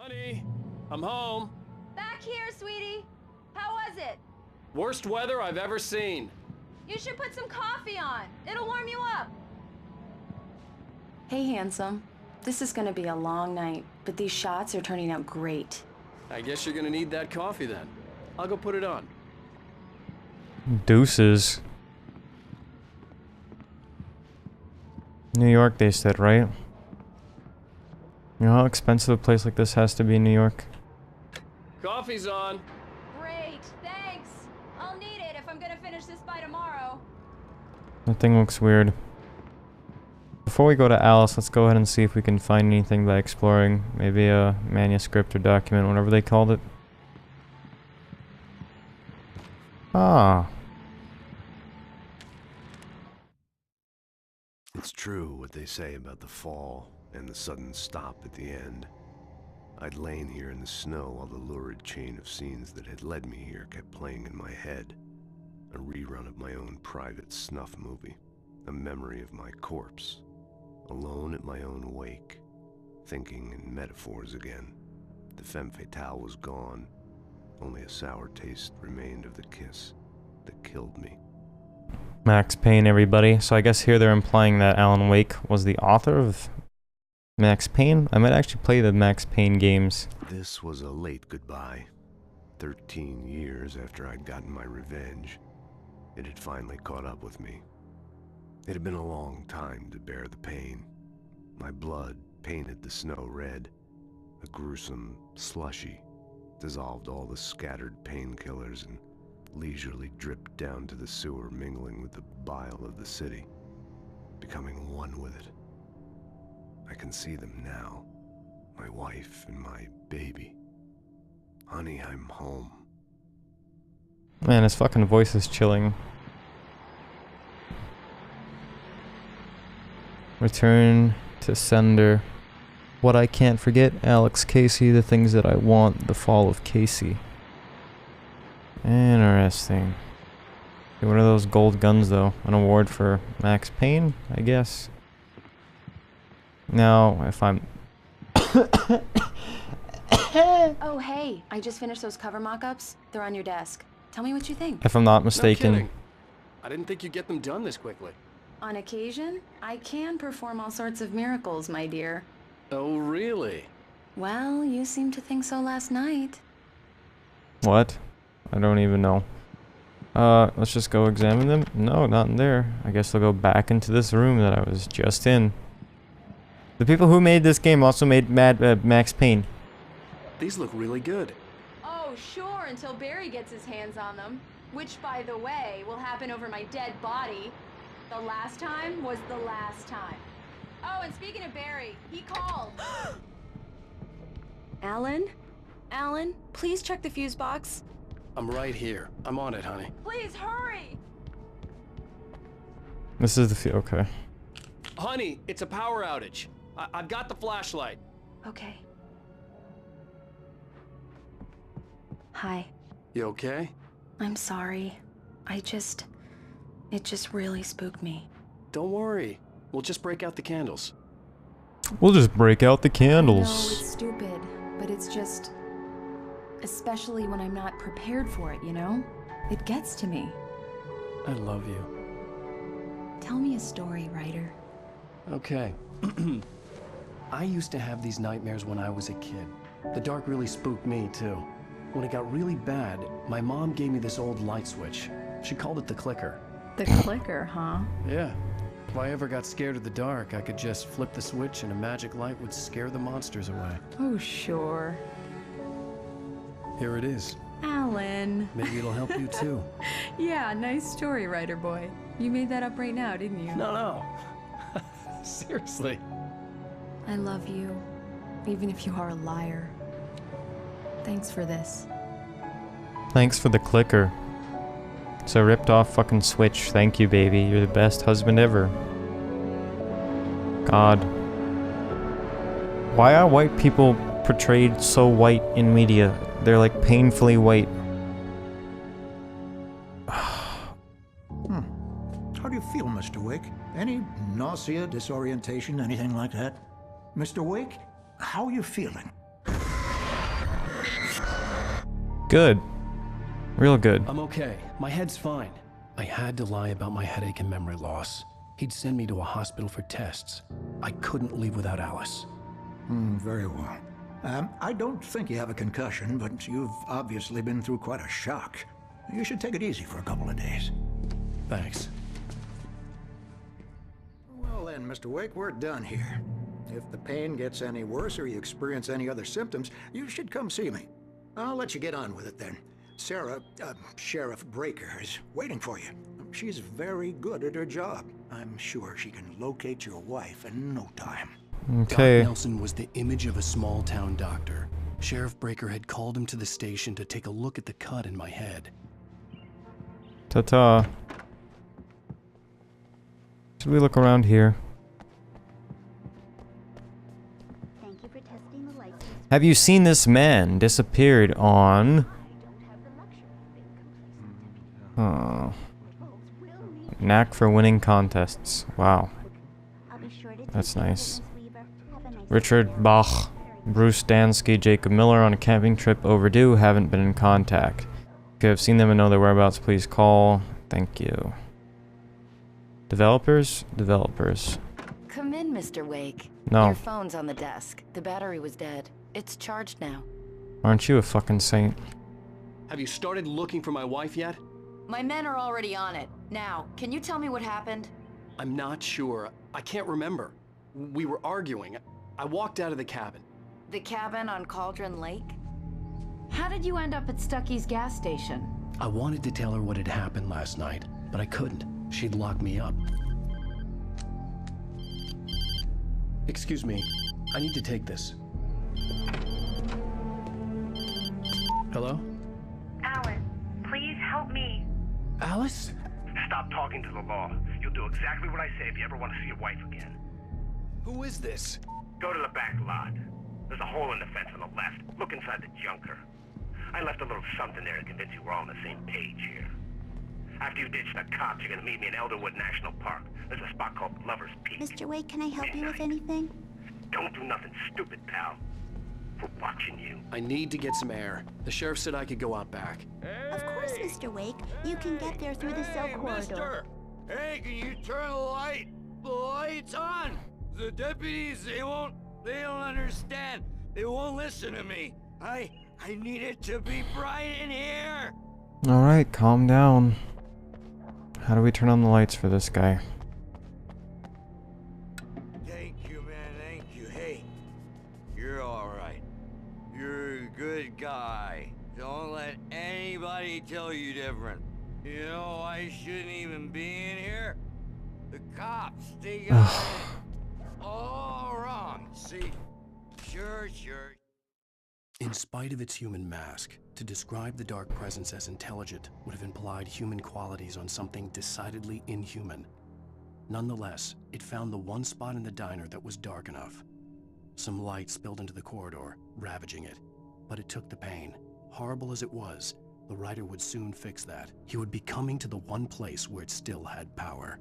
Honey, I'm home. Back here, sweetie. How was it? Worst weather I've ever seen. You should put some coffee on. It'll warm you up. Hey, handsome. This is gonna be a long night, but these shots are turning out great. I guess you're gonna need that coffee then. I'll go put it on. Deuces. New York, they said, right? You know how expensive a place like this has to be in New York? Coffee's on. Great, thanks. I'll need it if I'm gonna finish this by tomorrow. That thing looks weird. Before we go to Alice, let's go ahead and see if we can find anything by exploring. Maybe a manuscript or document, whatever they called it. Ah. It's true what they say about the fall and the sudden stop at the end. I'd lain here in the snow while the lurid chain of scenes that had led me here kept playing in my head. A rerun of my own private snuff movie. A memory of my corpse. Alone at my own wake. Thinking in metaphors again. The femme fatale was gone. Only a sour taste remained of the kiss that killed me. Max Payne, everybody. So I guess here they're implying that Alan Wake was the author of Max Payne. I might actually play the Max Payne games. This was a late goodbye. 13 years after I'd gotten my revenge, it had finally caught up with me. It had been a long time to bear the pain. My blood painted the snow red. A gruesome slushy dissolved all the scattered painkillers and leisurely dripped down to the sewer, mingling with the bile of the city, becoming one with it. I can see them now, my wife and my baby. Honey, I'm home. Man, his fucking voice is chilling. Return to sender. What I can't forget, Alex Casey, the things that I want, the fall of Casey. Interesting. Okay, what are those gold guns, though? An award for Max Payne, I guess. Now, if I'm... Oh, hey, I just finished those cover mock-ups. They're on your desk. Tell me what you think. If I'm not No mistaken... kidding. I didn't think you'd get them done this quickly. On occasion, I can perform all sorts of miracles, my dear. Oh, really? Well, you seemed to think so last night. What? I don't even know. Let's just go examine them. No, not in there. I guess I'll go back into this room that I was just in. The people who made this game also made Max Payne. These look really good. Oh, sure, until Barry gets his hands on them. Which, by the way, will happen over my dead body. The last time was the last time. Oh, and speaking of Barry, he called. Alan? Alan, please check the fuse box. I'm right here. I'm on it, honey. Please hurry! This is the okay. Honey, it's a power outage. I've got the flashlight. Okay. Hi. You okay? I'm sorry. It just really spooked me. Don't worry. We'll just break out the candles. We'll just break out the No, candles. it's stupid, but it's just... Especially when I'm not prepared for it, you know? It gets to me. I love you. Tell me a story, writer. Okay. I used to have these nightmares when I was a kid. The dark really spooked me, too. When it got really bad, my mom gave me this old light switch. She called it the clicker. The clicker, huh? Yeah. If I ever got scared of the dark, I could just flip the switch and a magic light would scare the monsters away. Oh, sure. Here it is. Alan. Maybe it'll help you, too. Yeah, nice story, writer boy. You made that up right now, didn't you? No. Seriously. I love you, even if you are a liar. Thanks for this. Thanks for the clicker. It's a ripped off fucking switch. Thank you, baby. You're the best husband ever. God. Why are white people portrayed so white in media? They're like painfully white. How do you feel, Mr. Wake? Any nausea, disorientation, anything like that? Mr. Wake, how are you feeling? Good. Real good. I'm okay. My head's fine. I had to lie about my headache and memory loss. He'd send me to a hospital for tests. I couldn't leave without Alice. Very well. I don't think you have a concussion, but you've obviously been through quite a shock. You should take it easy for a couple of days. Thanks. Well then, Mr. Wake, we're done here. If the pain gets any worse or you experience any other symptoms, you should come see me. I'll let you get on with it then. Sarah, Sheriff Breaker, is waiting for you. She's very good at her job. I'm sure she can locate your wife in no time. Okay. Doc Nelson was the image of a small-town doctor. Sheriff Breaker had called him to the station to take a look at the cut in my head. Ta-ta. Should we look around here? Thank you for testing the lights. Have you seen this man disappeared on... Oh. Knack for winning contests. Wow. That's nice. Richard Bach, Bruce Dansky, Jacob Miller on a camping trip overdue. Haven't been in contact. If you have seen them and know their whereabouts, please call. Thank you. Developers? Developers. Come in, Mr. Wake. No. Your phone's on the desk. The battery was dead. It's charged now. Aren't you a fucking saint? Have you started looking for my wife yet? My men are already on it. Now, can you tell me what happened? I'm not sure. I can't remember. We were arguing. I walked out of the cabin. The cabin on Cauldron Lake? How did you end up at Stucky's gas station? I wanted to tell her what had happened last night, but I couldn't. She'd lock me up. Excuse me. I need to take this. Hello? Alice, please help me. Alice? Stop talking to the law. You'll do exactly what I say if you ever want to see your wife again. Who is this? Go to the back lot. There's a hole in the fence on the left. Look inside the junker. I left a little something there to convince you we're all on the same page here. After you ditch the cops, you're gonna meet me in Elderwood National Park. There's a spot called Lover's Peak. Mr. Wake, can I help you with anything? Don't do nothing stupid, pal. We're watching you. I need to get some air. The sheriff said I could go out back. Of course, Mr. Wake. You can get there through the cell corridor. Hey, can you turn the lights on? The deputies, they don't understand. They won't listen to me. I need it to be bright in here. Alright, calm down. How do we turn on the lights for this guy? Thank you, man, thank you. Hey, you're alright. You're a good guy. Don't let anybody tell you different. You know, I shouldn't even be in here. The cops, they got it all wrong. See? Sure. In spite of its human mask, to describe the dark presence as intelligent would have implied human qualities on something decidedly inhuman. Nonetheless, it found the one spot in the diner that was dark enough. Some light spilled into the corridor, ravaging it. But it took the pain. Horrible as it was, the writer would soon fix that. He would be coming to the one place where it still had power.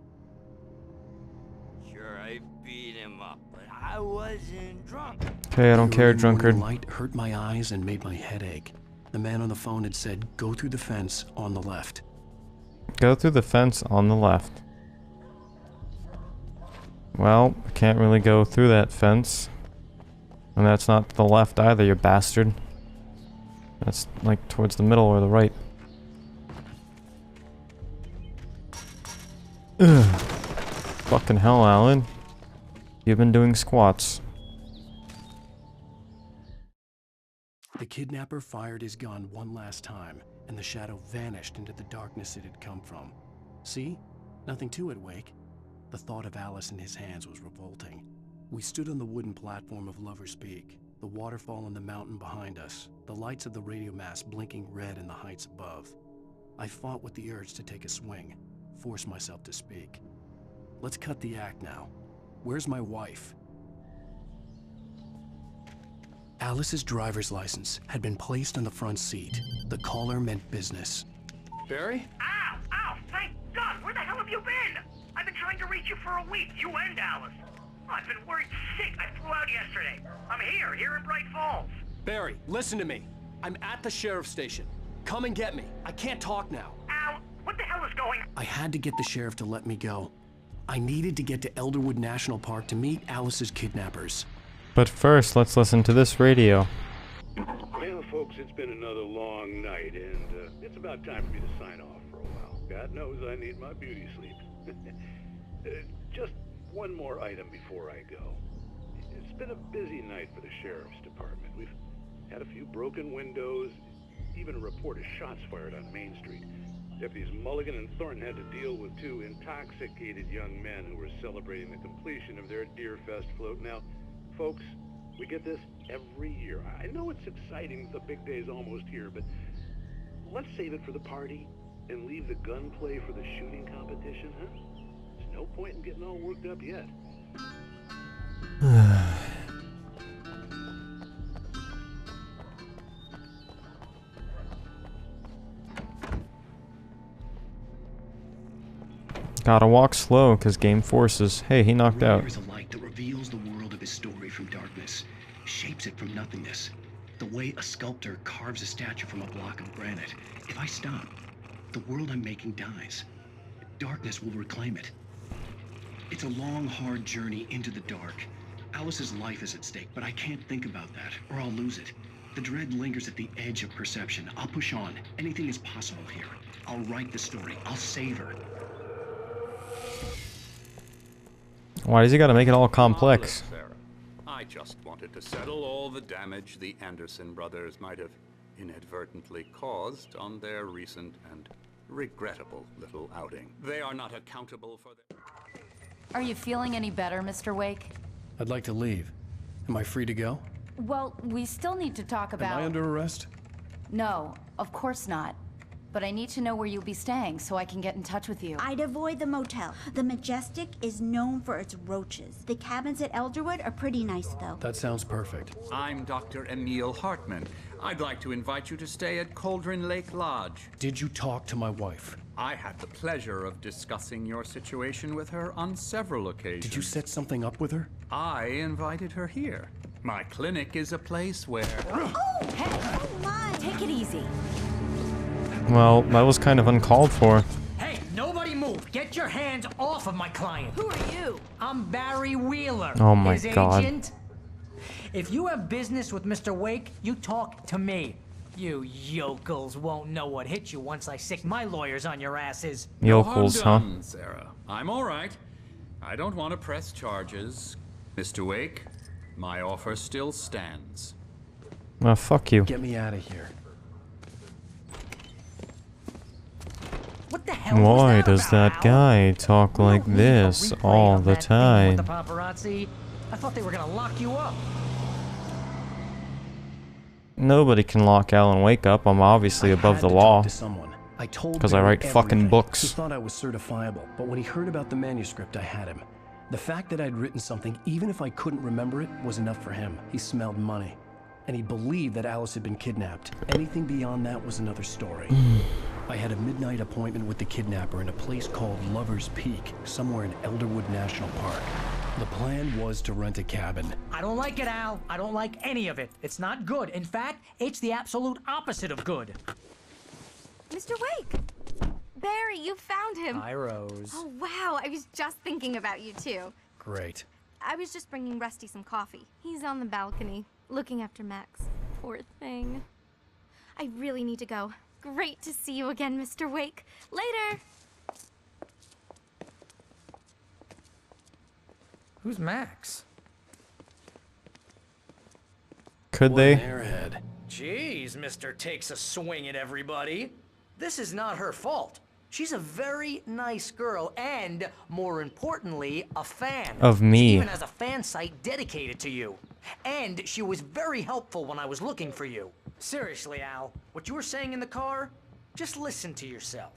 Sure, I beat him up, but I wasn't drunk. Okay, I don't care, The early morning drunkard. light hurt my eyes and made my head ache. The man on the phone had said, "Go through the fence on the left." Go through the fence on the left. Well, I can't really go through that fence. And that's not the left either, you bastard. That's like towards the middle or the right. Ugh. Fucking hell, Alan. You've been doing squats. The kidnapper fired his gun one last time, and the shadow vanished into the darkness it had come from. See? Nothing to it, Wake. The thought of Alice in his hands was revolting. We stood on the wooden platform of Lover's Peak, the waterfall in the mountain behind us, the lights of the radio mast blinking red in the heights above. I fought with the urge to take a swing, force myself to speak. Let's cut the act now. Where's my wife? Alice's driver's license had been placed on the front seat. The caller meant business. Barry? Ow! Thank God! Where the hell have you been? I've been trying to reach you for a week, you and Alice. I've been worried sick. I flew out yesterday. I'm here in Bright Falls. Barry, listen to me. I'm at the sheriff's station. come and get me. I can't talk now. Al, what the hell is going on? I had to get the sheriff to let me go. I needed to get to Elderwood National Park to meet Alice's kidnappers. But first, let's listen to this radio. Well, folks, it's been another long night, and it's about time for me to sign off for a while. God knows I need my beauty sleep. Just one more item before I go. It's been a busy night for the sheriff's department. We've had a few broken windows, even a report of shots fired on Main Street. Deputies Mulligan and Thornton had to deal with two intoxicated young men who were celebrating the completion of their Deer Fest float. Now, folks, we get this every year. I know it's exciting, the big day's almost here, but let's save it for the party and leave the gunplay for the shooting competition, huh? There's no point in getting all worked up yet. Gotta walk slow, cause game forces. Hey, he knocked out. There's a light that reveals the world of his story from darkness, shapes it from nothingness. The way a sculptor carves a statue from a block of granite. If I stop, the world I'm making dies. Darkness will reclaim it. It's a long, hard journey into the dark. Alice's life is at stake, but I can't think about that, or I'll lose it. The dread lingers at the edge of perception. I'll push on. Anything is possible here. I'll write the story. I'll save her. Why does he gotta make it all complex? Sarah. I just wanted to settle all the damage the Anderson brothers might have inadvertently caused on their recent and regrettable little outing. They are not accountable for their... Are you feeling any better, Mr. Wake? I'd like to leave. Am I free to go? Well, we still need to talk about... Am I under arrest? No, of course not. But I need to know where you'll be staying so I can get in touch with you. I'd avoid the motel. The Majestic is known for its roaches. The cabins at Elderwood are pretty nice, though. That sounds perfect. I'm Dr. Emil Hartman. I'd like to invite you to stay at Cauldron Lake Lodge. Did you talk to my wife? I had the pleasure of discussing your situation with her on several occasions. Did you set something up with her? I invited her here. My clinic is a place where... Oh, hey! Oh my! Take it easy. Well, that was kind of uncalled for. Hey, nobody move! Get your hands off of my client! Who are you? I'm Barry Wheeler, Oh my his God. agent. If you have business with Mr. Wake, you talk to me. You yokels won't know what hit you once I sick my lawyers on your asses. Yokels, huh? Done, Sarah. I'm all right. I don't want to press charges. Mr. Wake, my offer still stands. Oh, fuck you. Get me out of here. What the hell Why was that does about, that Al? guy talk like We'll leave a this replay all of the that thing with time? the paparazzi. I thought they were gonna lock you up. Nobody can lock Alan Wake up. I'm obviously above the law. I told 'Cause I Barry write fucking everything. books. He thought I was certifiable, but when he heard about the manuscript, I had him. The fact that I'd written something, even if I couldn't remember it, was enough for him. He smelled money. And he believed that Alice had been kidnapped. Anything beyond that was another story. I had a midnight appointment with the kidnapper in a place called Lover's Peak, somewhere in Elderwood National Park. The plan was to rent a cabin. I don't like it, Al. I don't like any of it. It's not good. In fact, it's the absolute opposite of good. Mr. Wake! Barry, you found him. Hi, Rose. Oh, wow. I was just thinking about you, too. Great. I was just bringing Rusty some coffee. He's on the balcony, looking after Max. Poor thing. I really need to go. Great to see you again, Mr. Wake. Later! Who's Max? Could What they? an airhead. Jeez, Mr. Takes a swing at everybody. This is not her fault. She's a very nice girl and, more importantly, a fan. Of me. She even has a fan site dedicated to you. And she was very helpful when I was looking for you. Seriously, Al, what you were saying in the car, just listen to yourself.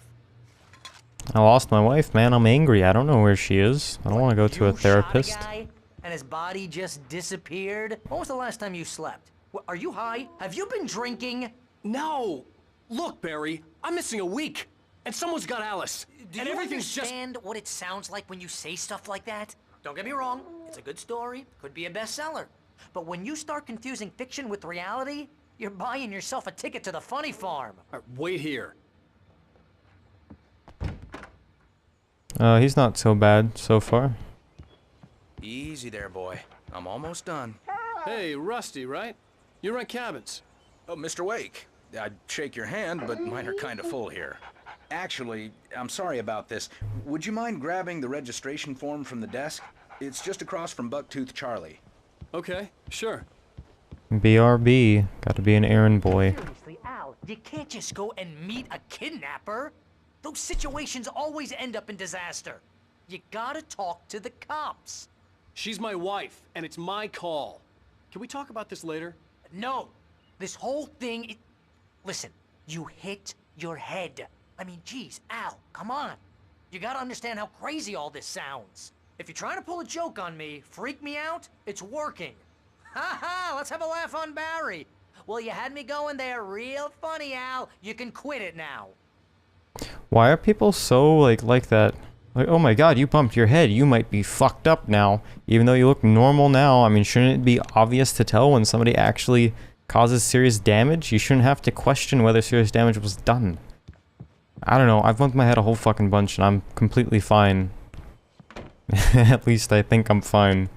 I lost my wife, man. I'm angry. I don't know where she is. I don't want to go to a therapist. Shot a guy and his body just disappeared? When was the last time you slept? Are you high? Have you been drinking? No! Look, Barry, I'm missing a week. And someone's got Alice. Do and you everything's just... understand what it sounds like when you say stuff like that? Don't get me wrong, it's a good story, could be a bestseller. But when you start confusing fiction with reality, You're buying yourself a ticket to the funny farm. Wait here. He's not so bad so far. Easy there, boy. I'm almost done. Hey, Rusty, right? You rent cabins. Oh, Mr. Wake. I'd shake your hand, but mine are kind of full here. Actually, I'm sorry about this. Would you mind grabbing the registration form from the desk? It's just across from Bucktooth Charlie. Okay, sure. BRB. Gotta be an errand boy. Seriously, Al, you can't just go and meet a kidnapper. Those situations always end up in disaster. You gotta talk to the cops. She's my wife, and it's my call. Can we talk about this later? No. This whole thing, listen, you hit your head. I mean, geez, Al, come on. You gotta understand how crazy all this sounds. If you're trying to pull a joke on me, freak me out, it's working. Ha ha, let's have a laugh on Barry. Well, you had me going there real funny, Al. You can quit it now. Why are people so like that? Like, oh my god, you bumped your head. You might be fucked up now. Even though you look normal now. I mean, shouldn't it be obvious to tell when somebody actually causes serious damage? You shouldn't have to question whether serious damage was done. I don't know. I've bumped my head a whole fucking bunch and I'm completely fine. At least I think I'm fine.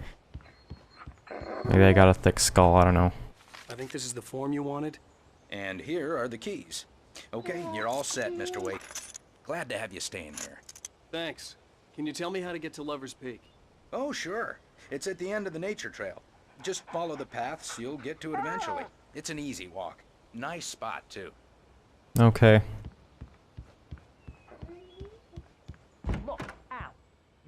Maybe I got a thick skull. I don't know. I think this is the form you wanted. And here are the keys. Okay, you're all set, Mr. Wake. Glad to have you staying here. Thanks. Can you tell me how to get to Lover's Peak? Oh, sure. It's at the end of the nature trail. Just follow the paths, you'll get to it eventually. It's an easy walk. Nice spot, too. Okay. Look, Al,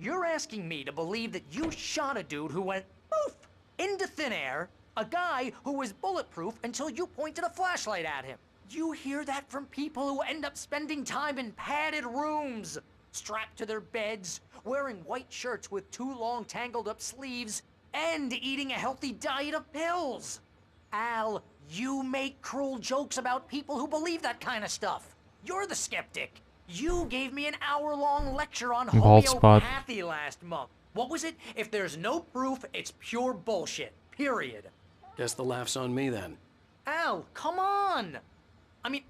you're asking me to believe that you shot a dude who went poof into thin air, a guy who was bulletproof until you pointed a flashlight at him. You hear that from people who end up spending time in padded rooms, strapped to their beds, wearing white shirts with too long tangled up sleeves, and eating a healthy diet of pills. Al, you make cruel jokes about people who believe that kind of stuff. You're the skeptic. You gave me an hour-long lecture on homeopathy last month. What was it? If there's no proof, it's pure bullshit. Period. Guess the laugh's on me then. Al, come on! I mean,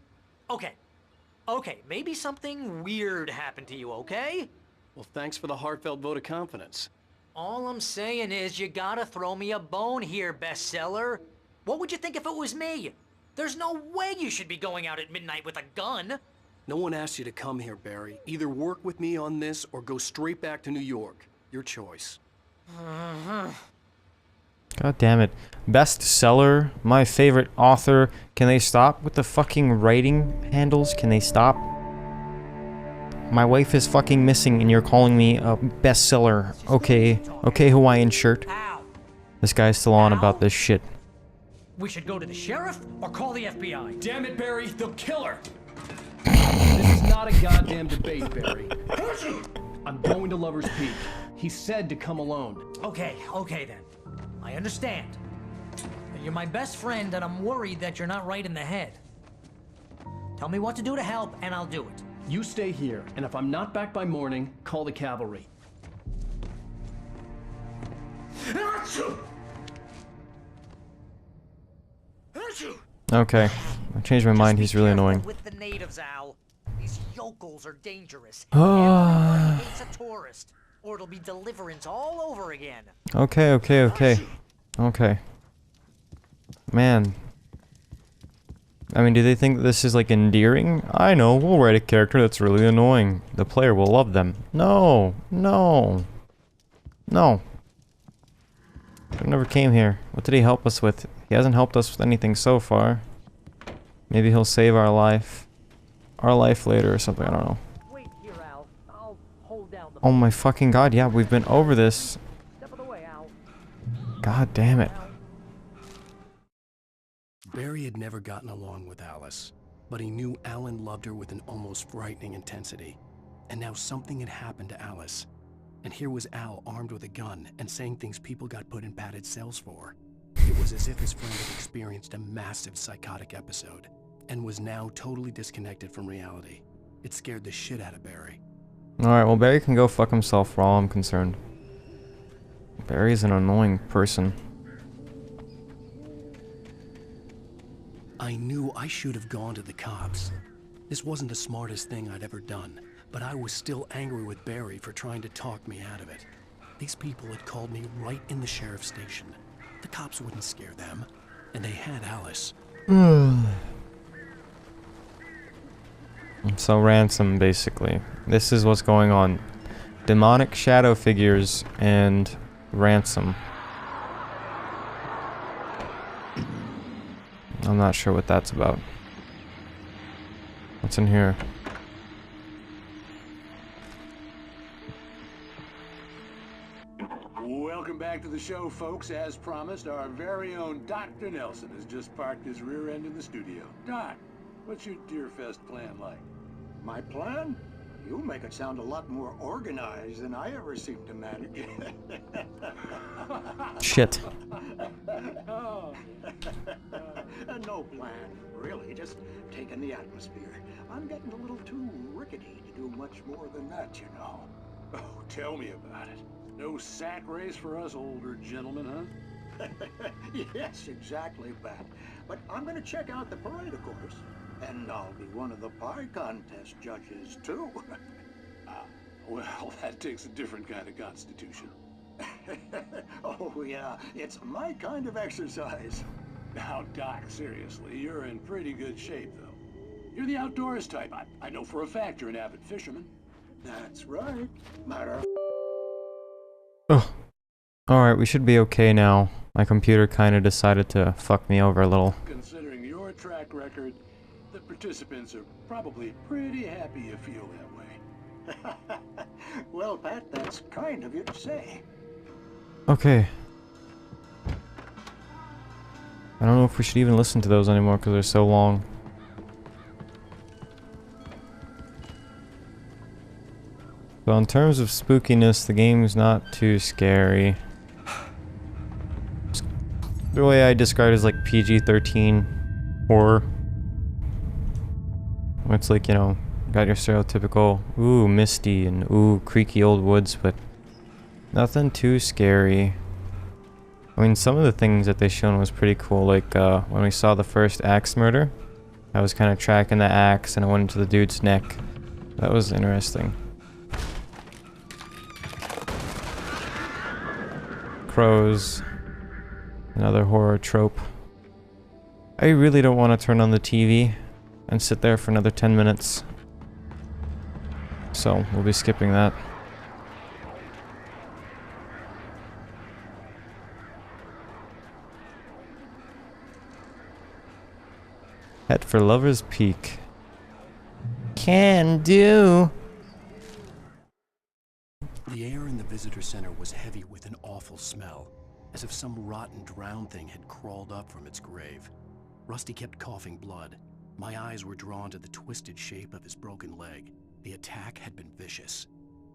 okay, maybe something weird happened to you, okay? Well, thanks for the heartfelt vote of confidence. All I'm saying is you gotta throw me a bone here, bestseller. What would you think if it was me? There's no way you should be going out at midnight with a gun. No one asked you to come here, Barry. Either work with me on this or go straight back to New York. Your choice. God damn it. Bestseller, my favorite author. Can they stop with the fucking writing handles? Can they stop? My wife is fucking missing and you're calling me a bestseller. Okay, okay, Hawaiian shirt. This guy's still on about this shit. We should go to the sheriff or call the FBI. Damn it, Barry, they'll kill her! This is not a goddamn debate, Barry. I'm going to Lover's Peak. He said to come alone. Okay then. I understand. You're my best friend and I'm worried that you're not right in the head. Tell me what to do to help and I'll do it. You stay here, and if I'm not back by morning, call the cavalry. Okay. I changed my mind. He's really annoying. With the natives, Al. These yokels are dangerous. Everybody hates a tourist, or it'll be deliverance all over again. Okay. Okay. Man. I mean, do they think this is, like, endearing? I know, we'll write a character that's really annoying. The player will love them. No. He never came here. What did he help us with? He hasn't helped us with anything so far. Maybe he'll save our life. Our life later or something, I don't know. Wait here, Al. I'll hold down the... Oh my fucking god, yeah, we've been over this. Step of the way, Al. God damn it. Barry had never gotten along with Alice, but he knew Alan loved her with an almost frightening intensity. And now something had happened to Alice. And here was Al armed with a gun and saying things people got put in padded cells for. It was as if his friend had experienced a massive psychotic episode and was now totally disconnected from reality. It scared the shit out of Barry. Alright, well Barry can go fuck himself for all I'm concerned. Barry's an annoying person. I knew I should have gone to the cops. This wasn't the smartest thing I'd ever done, but I was still angry with Barry for trying to talk me out of it. These people had called me right in the sheriff's station. The cops wouldn't scare them, and they had Alice. So ransom, basically. This is what's going on. Demonic shadow figures and ransom. I'm not sure what that's about. What's in here? Welcome back to the show, folks. As promised, our very own Dr. Nelson has just parked his rear end in the studio. Doc, what's your Deerfest plan like? My plan? You make it sound a lot more organized than I ever seem to manage. Shit. Oh. No plan, really. Just taking the atmosphere. I'm getting a little too rickety to do much more than that, you know. Oh, tell me about it. No sack race for us older gentlemen, huh? Yes, exactly that. But I'm gonna check out the parade, of course. And I'll be one of the pie contest judges, too. Well, that takes a different kind of constitution. Oh, yeah. It's my kind of exercise. Now, Doc, seriously, you're in pretty good shape, though. You're the outdoors type. I know for a fact you're an avid fisherman. That's right. Matter of... Oh. Alright, we should be okay now. My computer kinda decided to fuck me over a little. Considering your track record, the participants are probably pretty happy you feel that way. Well, Pat, that's kind of you to say. Okay. I don't know if we should even listen to those anymore because they're so long. So in terms of spookiness, the game's not too scary. The way I describe it is like PG-13 horror. It's like, you know, got your stereotypical, ooh, misty and ooh, creaky old woods, but nothing too scary. I mean, some of the things that they shown was pretty cool, like when we saw the first axe murder, I was kind of tracking the axe and I went into the dude's neck. That was interesting. Crows, another horror trope. I really don't want to turn on the TV and sit there for another 10 minutes. So, we'll be skipping that. Head for Lover's Peak. Can do. The air in the visitor center was heavy with an awful smell, as if some rotten drowned thing had crawled up from its grave. Rusty kept coughing blood. My eyes were drawn to the twisted shape of his broken leg. The attack had been vicious.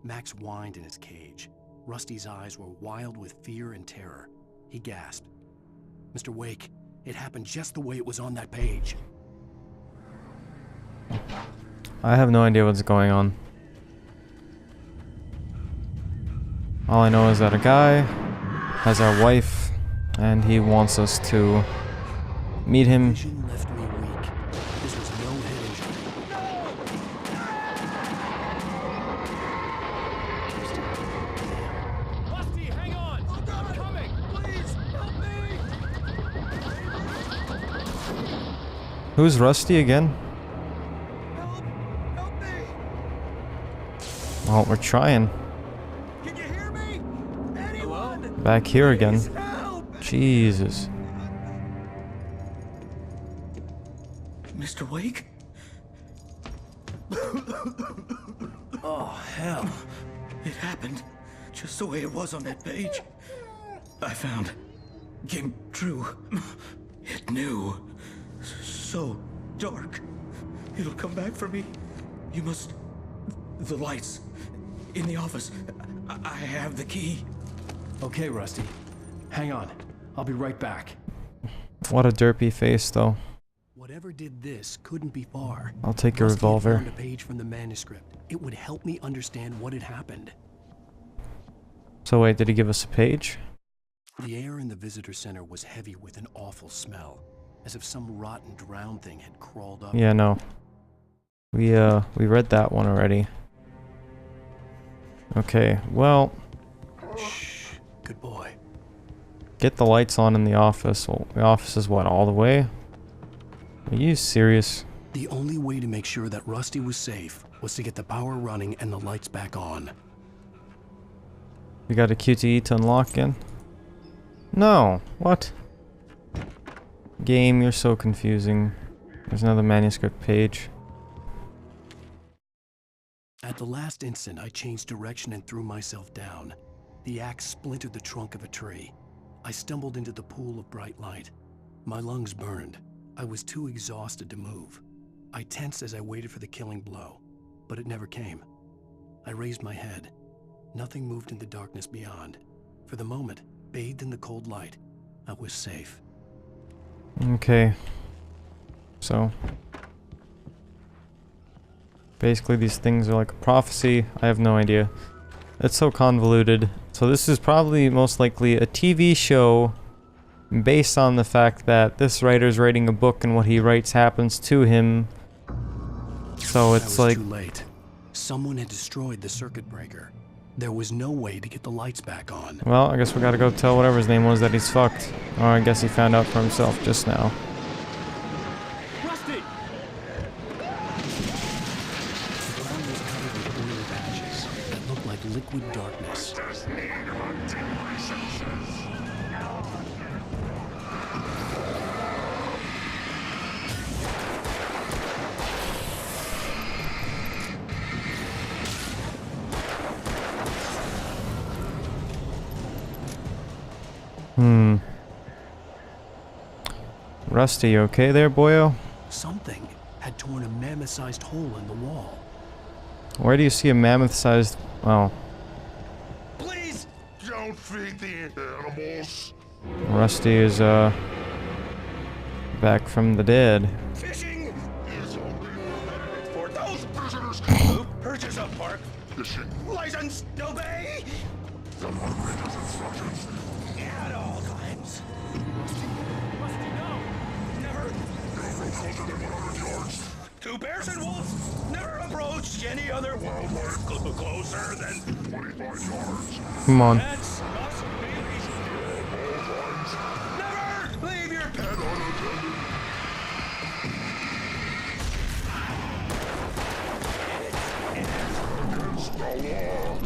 Max whined in his cage. Rusty's eyes were wild with fear and terror. He gasped. "Mr. Wake, it happened just the way it was on that page." I have no idea what's going on. All I know is that a guy has our wife, and he wants us to meet him. Vision left me weak. This was no head injury. Rusty, hang on! I'm coming! Please, help me! Who's Rusty again? Help me! Well, we're trying. Can you hear me? Anyone? Back here again. Please help! Jesus. Mr. Wake? Oh, hell. It happened just the way it was on that page. I found. Came true. It knew. So dark. It'll come back for me. You must... The lights. In the office. I have the key. Okay, Rusty. Hang on. I'll be right back. What a derpy face, though. Whatever did this couldn't be far. I'll take your Rusty had revolver. found a page from the manuscript. It would help me understand what had happened. So wait, did he give us a page? The air in the visitor center was heavy with an awful smell, as if some rotten drowned thing had crawled up. Yeah, no. We read that one already. Okay, well... Shh, good boy. Get the lights on in the office. Well, the office is what, all the way? Are you serious? The only way to make sure that Rusty was safe was to get the power running and the lights back on. We got a QTE to unlock again? No. What? Game, you're so confusing. There's another manuscript page. At the last instant, I changed direction and threw myself down. The axe splintered the trunk of a tree. I stumbled into the pool of bright light. My lungs burned. I was too exhausted to move. I tensed as I waited for the killing blow, but it never came. I raised my head. Nothing moved in the darkness beyond. For the moment, bathed in the cold light, I was safe. Okay. So... basically these things are like a prophecy. I have no idea. It's so convoluted. So this is probably most likely a TV show based on the fact that this writer's writing a book and what he writes happens to him. So it's like... too late. Someone had destroyed the circuit breaker. There was no way to get the lights back on. Well, I guess we gotta go tell whatever his name was that he's fucked. Or I guess he found out for himself just now. Rusty! The ground was covered with oily patches that looked like liquid darkness. Rusty, you okay there, boyo? Something had torn a mammoth-sized hole in the wall. Where do you see a mammoth-sized... oh. Please don't feed the animals. Rusty is, back from the dead. Fishing is only for those prisoners who purchase a park fishing license. Obey the moderator's instructions at all times. Rusty, no! Never go closer than 100 yards. To bears and wolves, never approach any other wildlife closer than 25 yards. Come on. Pets must be restrained at all times. Never leave your pet unattended. Against the law.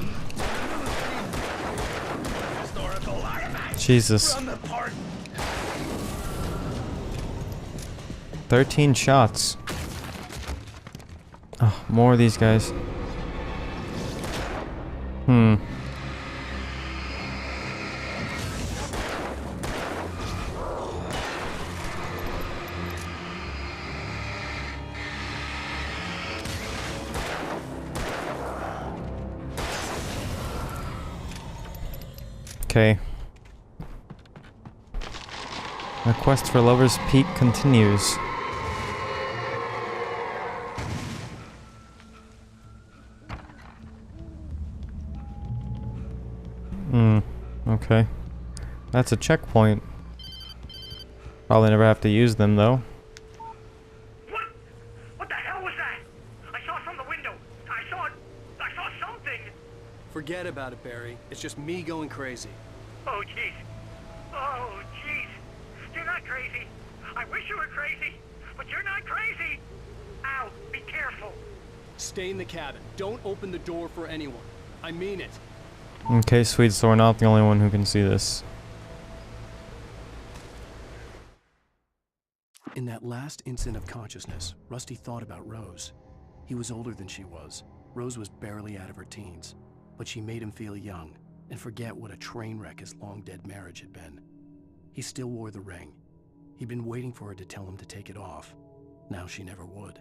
Historical artifacts Jesus. from the park. 13 shots. Oh, more of these guys. Okay. The quest for Lover's Peak continues. Okay. That's a checkpoint. Probably never have to use them, though. What the hell was that? I saw from the window. I saw something. Forget about it, Barry. It's just me going crazy. Oh, jeez. Oh, jeez. You're not crazy. I wish you were crazy, but you're not crazy. Ow, be careful. Stay in the cabin. Don't open the door for anyone. I mean it. Okay, sweet, so we're not the only one who can see this. In that last instant of consciousness, Rusty thought about Rose. He was older than she was. Rose was barely out of her teens, but she made him feel young and forget what a train wreck his long-dead marriage had been. He still wore the ring. He'd been waiting for her to tell him to take it off. Now she never would.